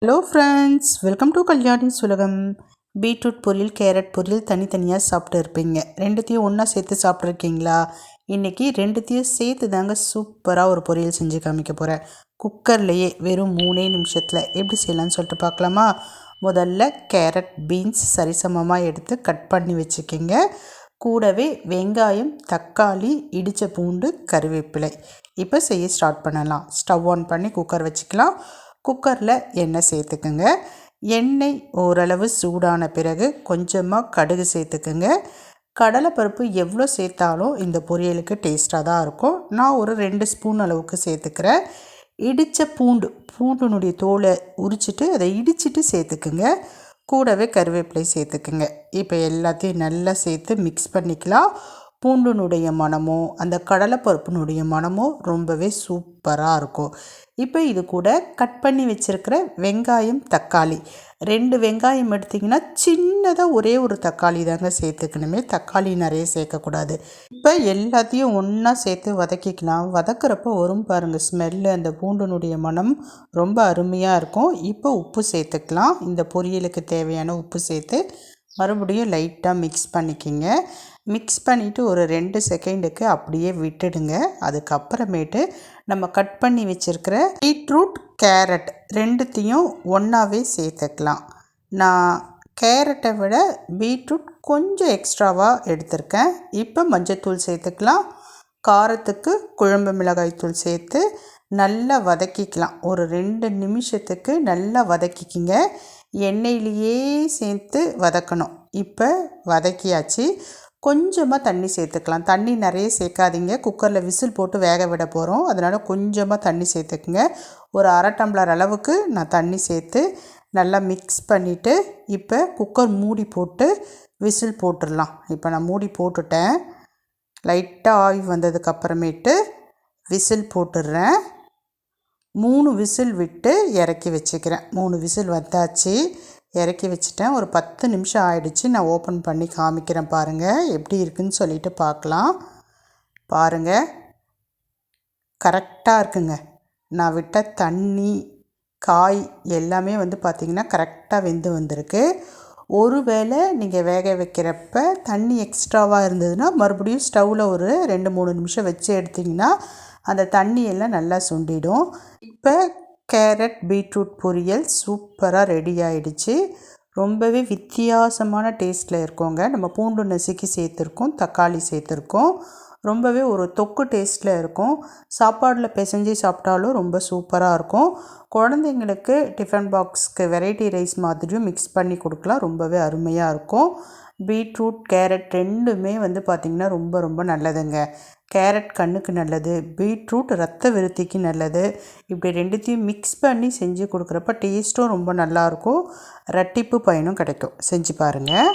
Hello friends, welcome to Kalyani's உலகம். Beetroot பொரியல், carrot பொரியல் தனித்தனியாக சாப்பிட்டு இருப்பீங்க. ரெண்டுத்தையும் ஒன்றா சேர்த்து சாப்பிட்ருக்கீங்களா? இன்றைக்கி ரெண்டுத்தையும் சேர்த்து தாங்க சூப்பராக ஒரு பொரியல் செஞ்சு காமிக்க போகிறேன். குக்கர்லேயே வெறும் 3 நிமிஷத்தில் எப்படி செய்யலான்னு சொல்லிட்டு பார்க்கலாமா? முதல்ல கேரட், பீன்ஸ் சரிசமமாக எடுத்து கட் பண்ணி வச்சுக்கிங்க. கூடவே வெங்காயம், தக்காளி, இடித்த பூண்டு, கருவேப்பிலை. இப்போ செய்ய ஸ்டார்ட் பண்ணலாம். ஸ்டவ் ஆன் பண்ணி குக்கர் வச்சுக்கலாம். குக்கரில் எண்ணெய் சேர்த்துக்குங்க. எண்ணெய் ஓரளவு சூடான பிறகு கொஞ்சமாக கடுகு சேர்த்துக்குங்க. கடலைப்பருப்பு எவ்வளோ சேர்த்தாலும் இந்த பொரியலுக்கு டேஸ்ட்டாக தான் இருக்கும். நான் ஒரு 2 ஸ்பூன் அளவுக்கு சேர்த்துக்கிறேன். இடித்த பூண்டுனுடைய தோலை உரிச்சிட்டு அதை இடிச்சிட்டு சேர்த்துக்குங்க. கூடவே கருவேப்பிலை சேர்த்துக்குங்க. இப்போ எல்லாத்தையும் நல்லா சேர்த்து மிக்ஸ் பண்ணிக்கலாம். பூண்டுனுடைய மணமோ அந்த கடலைப்பருப்புனுடைய மணமோ ரொம்பவே சூப்பராக இருக்கும். இப்போ இது கூட கட் பண்ணி வச்சுருக்கிற வெங்காயம், தக்காளி 2 வெங்காயம் எடுத்திங்கன்னா சின்னதாக ஒரே ஒரு தக்காளி தாங்க சேர்த்துக்கணுமே, தக்காளி நிறைய சேர்க்கக்கூடாது. இப்போ எல்லாத்தையும் ஒன்றா சேர்த்து வதக்கிக்கலாம். வதக்கிறப்போ வரும் பாருங்கள் ஸ்மெல்லு, அந்த பூண்டுனுடைய மணம் ரொம்ப அருமையாக இருக்கும். இப்போ உப்பு சேர்த்துக்கலாம். இந்த பொரியலுக்கு தேவையான உப்பு சேர்த்து மறுபடியும் லைட்டாக மிக்ஸ் பண்ணிக்கிங்க. மிக்ஸ் பண்ணிவிட்டு ஒரு 2 செகண்டுக்கு அப்படியே விட்டுடுங்க. அதுக்கப்புறமேட்டு நம்ம கட் பண்ணி வச்சுருக்கிற பீட்ரூட், கேரட் ரெண்டுத்தையும் ஒன்றாவே சேர்த்துக்கலாம். நான் கேரட்டை விட பீட்ரூட் கொஞ்சம் எக்ஸ்ட்ராவாக எடுத்திருக்கேன். இப்போ மஞ்சள்தூள் சேர்த்துக்கலாம். காரத்துக்கு குழம்பு மிளகாய்த்தூள் சேர்த்து நல்லா வதக்கிக்கலாம். ஒரு 2 நிமிஷத்துக்கு நல்லா வதக்கிக்கிங்க. எண்ணெயிலேயே சேர்த்து வதக்கணும். இப்போ வதக்கியாச்சு. கொஞ்சமாக தண்ணி சேர்த்துக்கலாம். தண்ணி நிறைய சேர்க்காதீங்க, குக்கரில் விசில் போட்டு வேக விட போகிறோம். அதனால் கொஞ்சமாக தண்ணி சேர்த்துக்குங்க. ஒரு அரை டம்ளர் அளவுக்கு நான் தண்ணி சேர்த்து நல்லா மிக்ஸ் பண்ணிவிட்டு இப்போ குக்கர் மூடி போட்டு விசில் போட்டுடலாம். இப்போ நான் மூடி போட்டுட்டேன். லைட்டாக ஆவி வந்ததுக்கப்புறமேட்டு விசில் போட்டுடுறேன். 3 விசில் விட்டு இறக்கி வச்சுக்கிறேன். 3 விசில் வந்தாச்சு, இறக்கி வச்சுட்டேன். ஒரு 10 நிமிஷம் ஆயிடுச்சு. நான் ஓப்பன் பண்ணி காமிக்கிறேன் பாருங்கள், எப்படி இருக்குன்னு சொல்லிட்டு பார்க்கலாம். பாருங்கள், கரெக்டாக இருக்குங்க. நான் விட்ட தண்ணி, காய் எல்லாமே பார்த்திங்கன்னா கரெக்டாக வெந்து வந்திருக்கு. ஒருவேளை நீங்கள் வேக வைக்கிறப்ப தண்ணி எக்ஸ்ட்ராவாக இருந்ததுன்னா மறுபடியும் ஸ்டவ்வில் ஒரு 2-3 நிமிஷம் வச்சு எடுத்திங்கன்னா அந்த தண்ணியெல்லாம் நல்லா சுண்டிடும். இப்போ கேரட் பீட்ரூட் பொரியல் சூப்பராக ரெடி ஆகிடுச்சு. ரொம்பவே வித்தியாசமான டேஸ்ட்டில் இருக்கோங்க. நம்ம பூண்டு நசுக்கி சேர்த்துருக்கோம், தக்காளி சேர்த்துருக்கோம். ரொம்பவே ஒரு தொக்கு டேஸ்ட்டில் இருக்கும். சாப்பாடில் பிசைஞ்சு சாப்பிட்டாலும் ரொம்ப சூப்பராக இருக்கும். குழந்தைங்களுக்கு டிஃபன் பாக்ஸ்க்கு வெரைட்டி ரைஸ் மாதிரியும் மிக்ஸ் பண்ணி கொடுக்கலாம். ரொம்பவே அருமையாக இருக்கும். பீட்ரூட், கேரட் ரெண்டுமே பார்த்திங்கன்னா ரொம்ப ரொம்ப நல்லதுங்க. கேரட் கண்ணுக்கு நல்லது, பீட்ரூட் ரத்த விருத்திக்கு நல்லது. இப்படி ரெண்டுத்தையும் மிக்ஸ் பண்ணி செஞ்சு கொடுக்குறப்ப டேஸ்ட்டும் ரொம்ப நல்லாயிருக்கும். இரட்டிப்பு பயனும் கிடைக்கும். செஞ்சு பாருங்கள்.